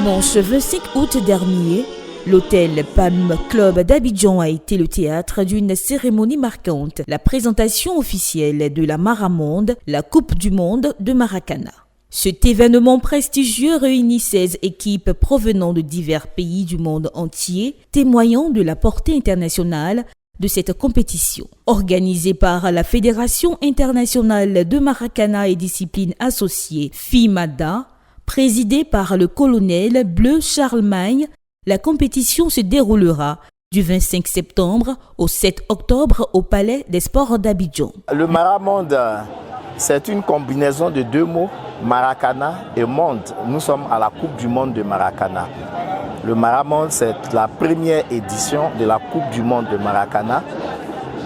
Dimanche 25 août dernier, l'hôtel Palm Club d'Abidjan a été le théâtre d'une cérémonie marquante, la présentation officielle de la Maramonde, la Coupe du Monde de Maracana. Cet événement prestigieux réunit 16 équipes provenant de divers pays du monde entier, témoignant de la portée internationale de cette compétition. Organisée par la Fédération internationale de Maracana et disciplines associées, FIMADA, présidée par le colonel Bleu Charlemagne, la compétition se déroulera du 25 septembre au 7 octobre au Palais des Sports d'Abidjan. Le Maramonde, c'est une combinaison de deux mots, Maracana et monde. Nous sommes à la Coupe du Monde de Maracana. Le Maramonde, c'est la première édition de la Coupe du Monde de Maracana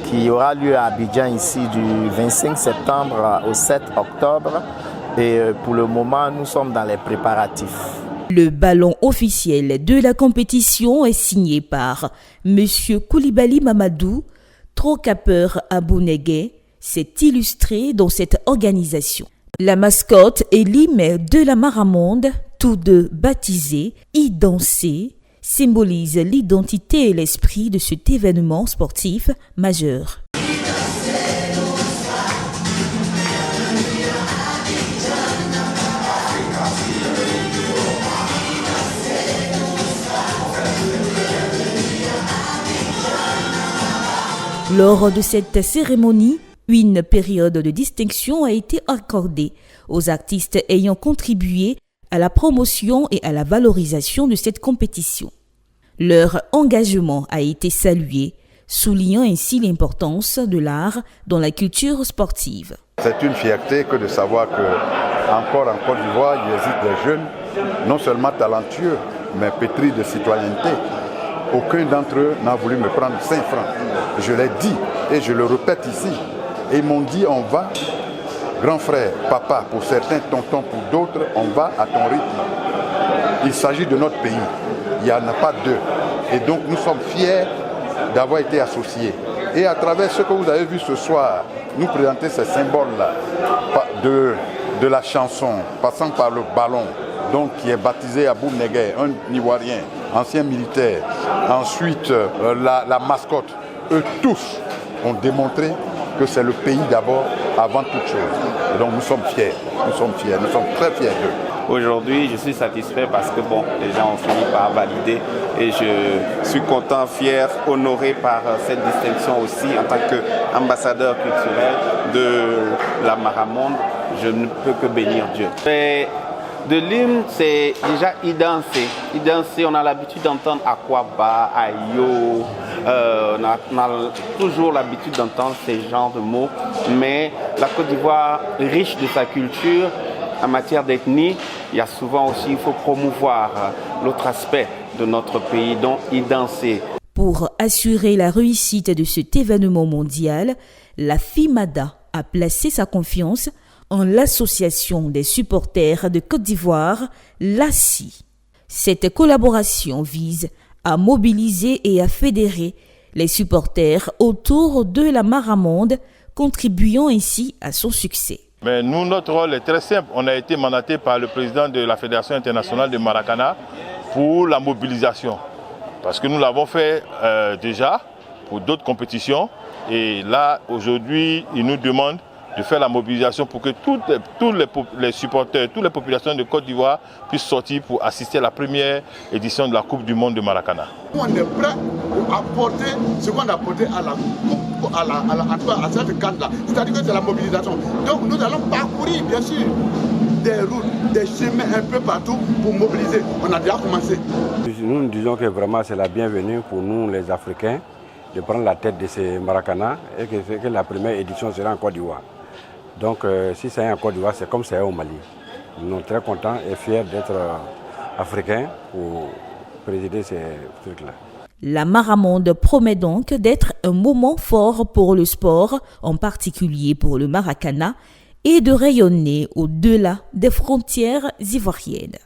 qui aura lieu à Abidjan ici du 25 septembre au 7 octobre. Et pour le moment, nous sommes dans les préparatifs. Le ballon officiel de la compétition est signé par M. Koulibaly Mamadou, Trocapeur Abounegué, s'est illustré dans cette organisation. La mascotte et l'hymne de la Maramonde, tous deux baptisés, Idancé, symbolisent l'identité et l'esprit de cet événement sportif majeur. Lors de cette cérémonie, une période de distinction a été accordée aux artistes ayant contribué à la promotion et à la valorisation de cette compétition. Leur engagement a été salué, soulignant ainsi l'importance de l'art dans la culture sportive. C'est une fierté que de savoir qu'encore en Côte d'Ivoire, il existe des jeunes, non seulement talentueux, mais pétris de citoyenneté. Aucun d'entre eux n'a voulu me prendre 5 francs. Je l'ai dit et je le répète ici. Et ils m'ont dit, on va, grand frère, papa, pour certains, tonton, pour d'autres, on va à ton rythme. Il s'agit de notre pays. Il n'y en a pas deux. Et donc nous sommes fiers d'avoir été associés. Et à travers ce que vous avez vu ce soir, nous présenter ces symboles-là de la chanson, passant par le ballon, donc qui est baptisé Abou Neguet, un Ivoirien, ancien militaire. Ensuite, la mascotte. Eux tous ont démontré que c'est le pays d'abord, avant toute chose. Et donc nous sommes fiers, nous sommes très fiers d'eux. Aujourd'hui, je suis satisfait parce que les gens ont fini par valider et je suis content, fier, honoré par cette distinction aussi en tant qu'ambassadeur culturel de la Maramonde. Je ne peux que bénir Dieu. De l'hymne, c'est déjà Idancé. Idancé, on a l'habitude d'entendre Akwaba, Ayo. On a toujours l'habitude d'entendre ces genres de mots. Mais la Côte d'Ivoire, riche de sa culture, en matière d'ethnie, il y a souvent aussi, il faut promouvoir l'autre aspect de notre pays, dont Idancé. Pour assurer la réussite de cet événement mondial, la FIMADA a placé sa confiance en l'association des supporters de Côte d'Ivoire, l'ASSI. Cette collaboration vise à mobiliser et à fédérer les supporters autour de la Maramonde, contribuant ainsi à son succès. Mais nous, notre rôle est très simple. On a été mandaté par le président de la Fédération internationale de Maracana pour la mobilisation. Parce que nous l'avons fait déjà pour d'autres compétitions. Et là, aujourd'hui, il nous demande de faire la mobilisation pour que tous les supporters, toutes les populations de Côte d'Ivoire puissent sortir pour assister à la première édition de la Coupe du Monde de Maracana. On est prêt à apporter ce qu'on a apporté à la Coupe, à cette cadre-là, c'est-à-dire que c'est la mobilisation. Donc nous allons parcourir bien sûr des routes, des chemins un peu partout pour mobiliser. On a déjà commencé. Nous disons que vraiment c'est la bienvenue pour nous les Africains de prendre la tête de ces Maracana et que la première édition sera en Côte d'Ivoire. Donc si c'est en Côte d'Ivoire, c'est comme c'est au Mali. Nous sommes très contents et fiers d'être africains pour présider ces trucs-là. La Maramonde promet donc d'être un moment fort pour le sport, en particulier pour le Maracana, et de rayonner au-delà des frontières ivoiriennes.